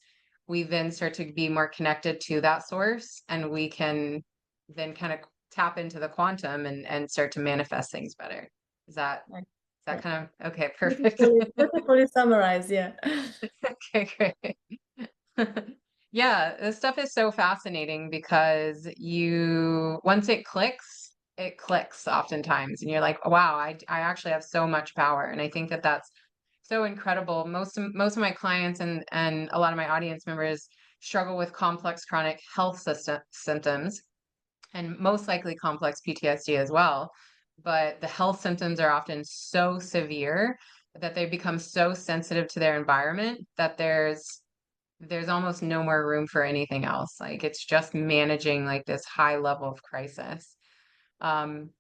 we then start to be more connected to that source, and we can then kind of tap into the quantum and start to manifest things better. Is that
Right.
is that
Yeah.
kind of okay? Perfect.
Beautifully summarized. Yeah.
Okay, great. Yeah, this stuff is so fascinating because once it clicks oftentimes, and you're like, wow, I actually have so much power. And I think that that's so incredible. Most of my clients and a lot of my audience members struggle with complex chronic health symptoms, and most likely complex PTSD as well. But the health symptoms are often so severe that they become so sensitive to their environment that there's almost no more room for anything else. Like it's just managing like this high level of crisis. Um,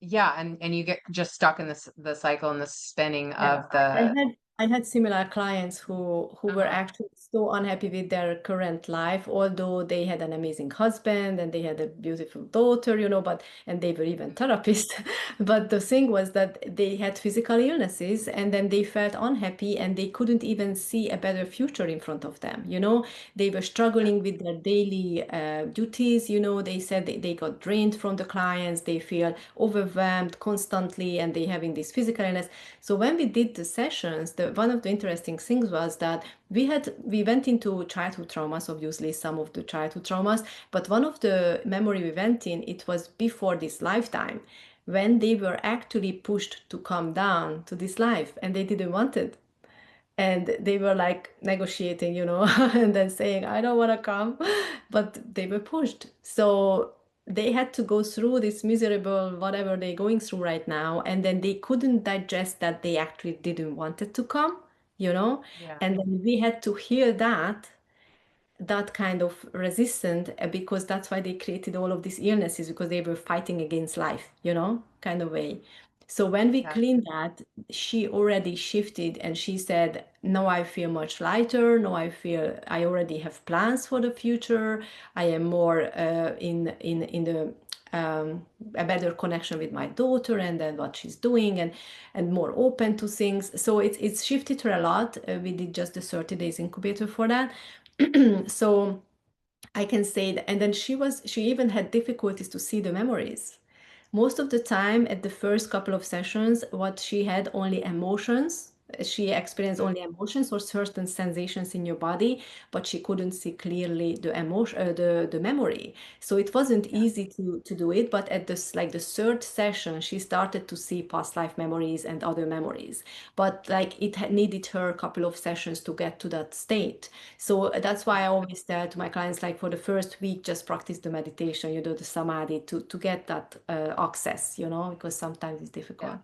yeah, and you get just stuck in the cycle and the spinning
Yeah,
of
I
the
had I had similar clients who were
uh-huh.
actually so unhappy with their current life, although they had an amazing husband and they had a beautiful daughter, you know, but and they were even therapists. But the thing was that they had physical illnesses and then they felt unhappy and they couldn't even see a better future in front of them, you know. They were
Yeah,
struggling with their daily duties, you know. They said they got drained from the clients, they feel overwhelmed constantly and they having this physical illness. So when we did the sessions, one of the interesting things was that we went into childhood traumas, obviously some of the childhood traumas, but one of the memory we went in, it was before this lifetime, when they were actually pushed to come down to this life and they didn't want it, and they were like negotiating, you know, and then saying, I don't want to come, but they were pushed. So they had to go through this miserable whatever they're going through right now, and then they couldn't digest that they actually didn't want it to come, you know.
yeah,
And then we had to hear that kind of resistant, because that's why they created all of these illnesses, because they were fighting against life, you know, kind of way. So when we
yeah,
cleaned that, she already shifted and she said, no, I feel much lighter. No, I feel I already have plans for the future. I am more in the a better connection with my daughter and then what she's doing, and more open to things. So it's shifted her a lot. We did just the 30 days incubator for that. So I can say that, and then she even had difficulties to see the memories. Most of the time, at the first couple of sessions, what she had only emotions. She experienced
mhm,
only emotions or certain sensations in your body, but she couldn't see clearly the emotion, the memory. So it wasn't
yeah,
easy to do it. But at this like the third session, she started to see past life memories and other memories. But like it needed her a couple of sessions to get to that state. So that's why
yeah,
I always tell to my clients, like for the first week, just practice the meditation, you do the samadhi to get that access, you know, because sometimes it's
yeah.
difficult.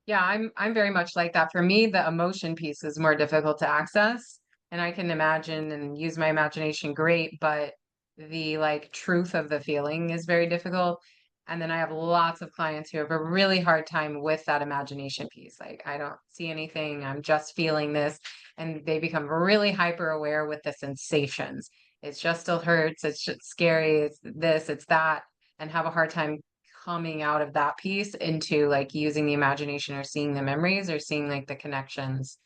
Yeah, I'm very much like that. For me, the emotion piece is more difficult to access. and I can imagine and use my imagination great, but the like truth of the feeling is very difficult. And then I have lots of clients who have a really hard time with that imagination piece. Like, I don't see anything, I'm just feeling this. And they become really hyper aware with the sensations. It's just still hurts, it's just scary, it's this, it's that, and have a hard time coming out of that piece into like using the imagination or seeing the memories or seeing like the connections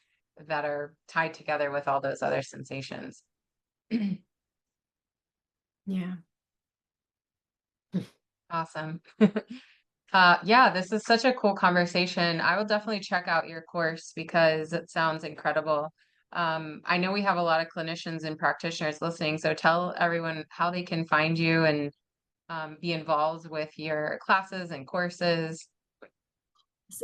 that are tied together with all those other sensations.
Yeah.
Awesome. Yeah, this is such a cool conversation. I will definitely check out your course because it sounds incredible. I know we have a lot of clinicians and practitioners listening, so tell everyone how they can find you and be involved with your classes and courses.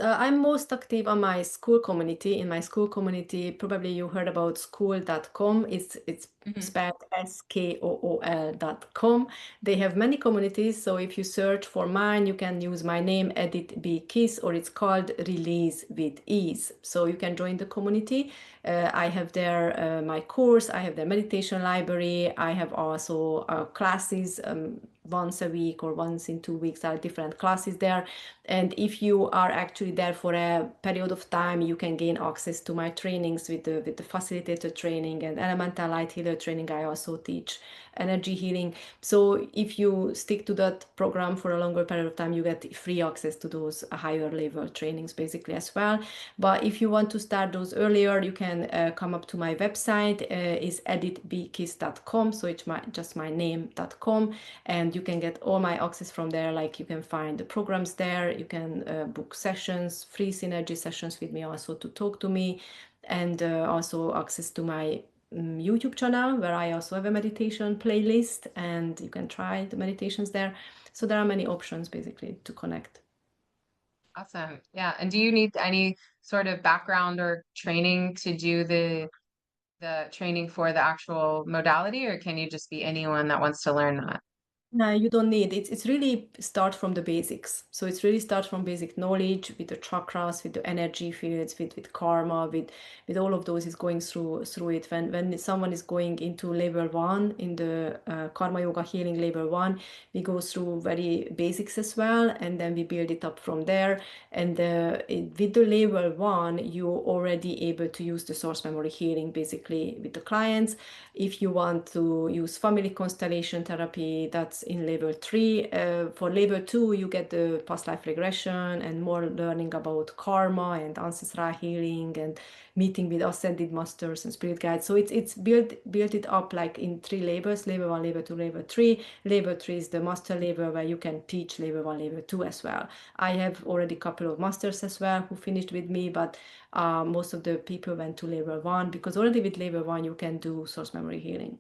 I'm most active on my school community. In my school community, probably you heard about school.com. It's
Mhm.
spelled SKOOL.com. They have many communities, so if you search for mine, you can use my name, Edit B Kiss, or it's called Release with Ease. So you can join the community. I have there my course, I have the meditation library, I have also classes once a week or once in 2 weeks are different classes there. And if you are actually there for a period of time, you can gain access to my trainings with the facilitator training and elemental light healer training. I also teach energy healing. So if you stick to that program for a longer period of time, you get free access to those higher level trainings basically as well. But if you want to start those earlier, you can come up to my website. Is editbkiss.com. So it's just my name.com, and you can get all my access from there. Like you can find the programs there. You can book sessions, free synergy sessions with me also to talk to me, and also access to my YouTube channel where I also have a meditation playlist, and you can try the meditations there. So there are many options basically to connect.
Awesome. Yeah. And do you need any sort of background or training to do the training for the actual modality, or can you just be anyone that wants to learn that?
No, you don't need it. It's really start from the basics. So it's really start from basic knowledge with the chakras, with the energy fields, with karma, with all of those is going through it. When someone is going into level one in the karma yoga healing level one, we go through very basics as well, and then we build it up from there. And with the level one, you already able to use the source memory healing basically with the clients. If you want to use family constellation therapy, that's in level three. For level two, you get the past life regression and more learning about karma and ancestral healing and meeting with ascended masters and spirit guides. So it's built it up like in three levels: level one, level two, level three. Level three is the master level where you can teach level one, level two as well. I have already a couple of masters as well who finished with me, but most of the people went to level one because already with level one you can do source memory healing.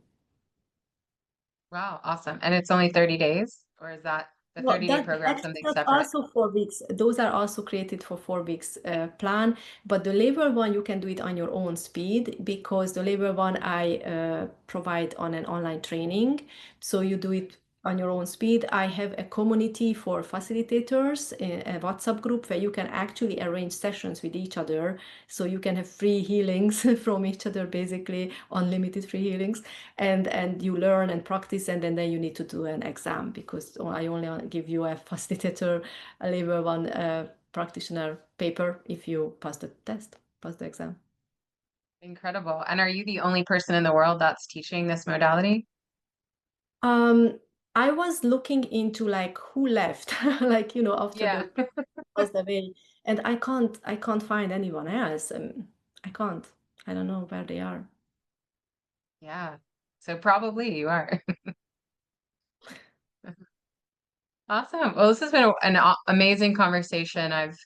Wow, awesome. And it's only 30 days, or is that the
Well,
30-day
that
program
actually
something
that's
separate?
also 4 weeks. Those are also created for 4 weeks plan. But the level one you can do it on your own speed because the level one I provide on an online training. So you do it on your own speed. I have a community for facilitators, a WhatsApp group where you can actually arrange sessions with each other. So you can have free healings from each other, basically unlimited free healings, and you learn and practice, and then you need to do an exam because I only give you a facilitator a level one practitioner paper if you pass the test, pass the exam.
Incredible. And are you the only person in the world that's teaching this modality?
um I was looking into like who left like after
Yeah.
the passed away, and I can't find anyone else. I can't. I don't know where they are.
Yeah. So probably you are. Awesome. Well, this has been amazing conversation. I've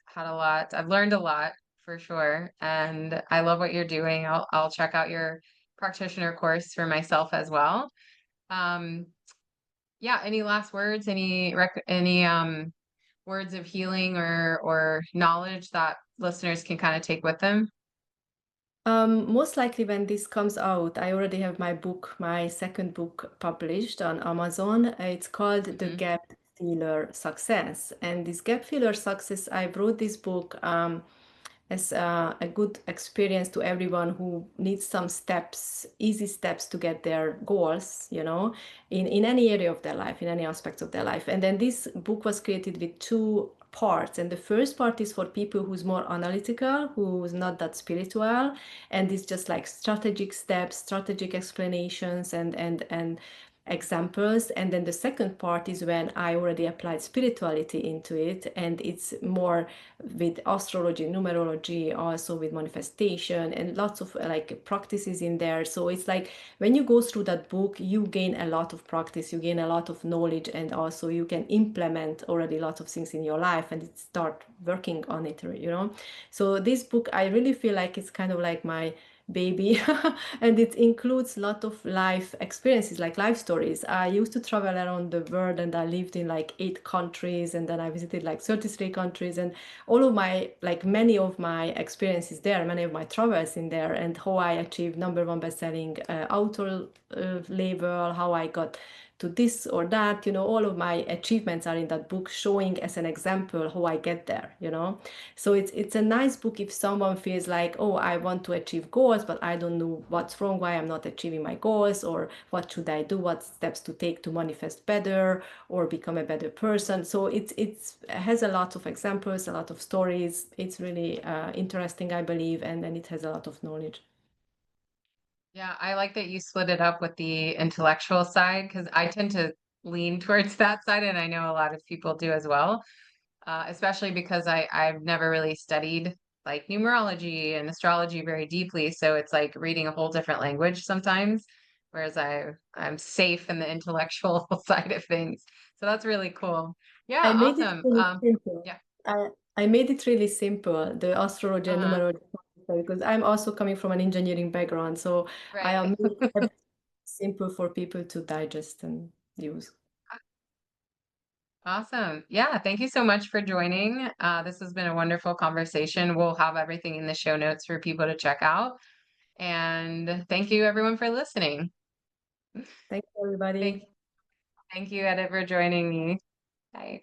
learned a lot for sure. And I love what you're doing. I'll check out your practitioner course for myself as well. Um, yeah, any last words, any words of healing or knowledge that listeners can kind of take with them?
Most likely when this comes out, I already have my book, my second book published on Amazon. It's called The
Hmm.
Gap Filler Success. And this Gap Filler Success, I wrote this book as a good experience to everyone who needs some steps, easy steps to get their goals, in any area of their life, in any aspect of their life. And then this book was created with two parts. And the first part is for people who's more analytical, who's not that spiritual, and it's just like strategic steps, strategic explanations, and examples. And then the second part is when I already applied spirituality into it, and it's more with astrology, numerology, also with manifestation, and lots of like practices in there. So it's like when you go through that book, you gain a lot of practice, you gain a lot of knowledge, and also you can implement already lots of things in your life and start working on it. So this book, I really feel like it's kind of like my baby and it includes a lot of life experiences, like life stories. I used to travel around the world, and I lived in like 8 countries, and then I visited like 33 countries, and all of my, like many of my experiences there, many of my travels in there, and how I achieved #1 best-selling author label, how I got to this or that, all of my achievements are in that book, showing as an example how I get there. So it's a nice book if someone feels like, oh, I want to achieve goals, but I don't know what's wrong, why I'm not achieving my goals, or what should I do, what steps to take to manifest better or become a better person. So it has a lot of examples, a lot of stories. It's really interesting, I believe, and then it has a lot of knowledge.
Yeah, I like that you split it up with the intellectual side because I tend to lean towards that side, and I know a lot of people do as well. Especially because I've never really studied like numerology and astrology very deeply, so it's like reading a whole different language sometimes, whereas I'm safe in the intellectual side of things. So that's really cool.
I
Yeah,
made it
awesome.
really simple.
Yeah,
I, I made it really simple, the astrology and
uh-huh,
numerology, because I'm also coming from an engineering background. So I
right.
am made everything simple for people to digest and use.
Awesome. Yeah, thank you so much for joining. This has been a wonderful conversation. We'll have everything in the show notes for people to check out. And thank you everyone for listening.
Thank you,
Thank,
everybody.
thank you, Edit, for joining me. Bye.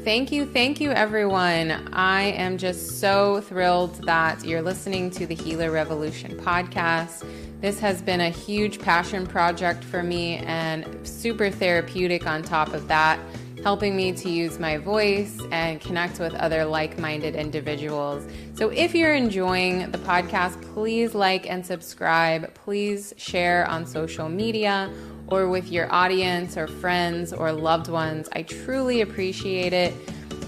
Thank you, everyone. I am just so thrilled that you're listening to the Healer Revolution podcast. This has been a huge passion project for me and super therapeutic on top of that, helping me to use my voice and connect with other like-minded individuals. So if you're enjoying the podcast, please like and subscribe. Please share on social media or with your audience or friends or loved ones. I truly appreciate it.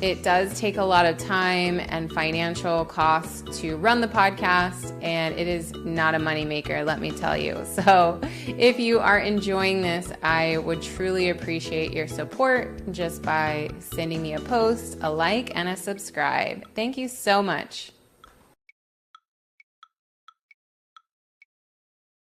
It does take a lot of time and financial costs to run the podcast, and it is not a moneymaker, let me tell you. So if you are enjoying this, I would truly appreciate your support just by sending me a post, a like, and a subscribe. Thank you so much.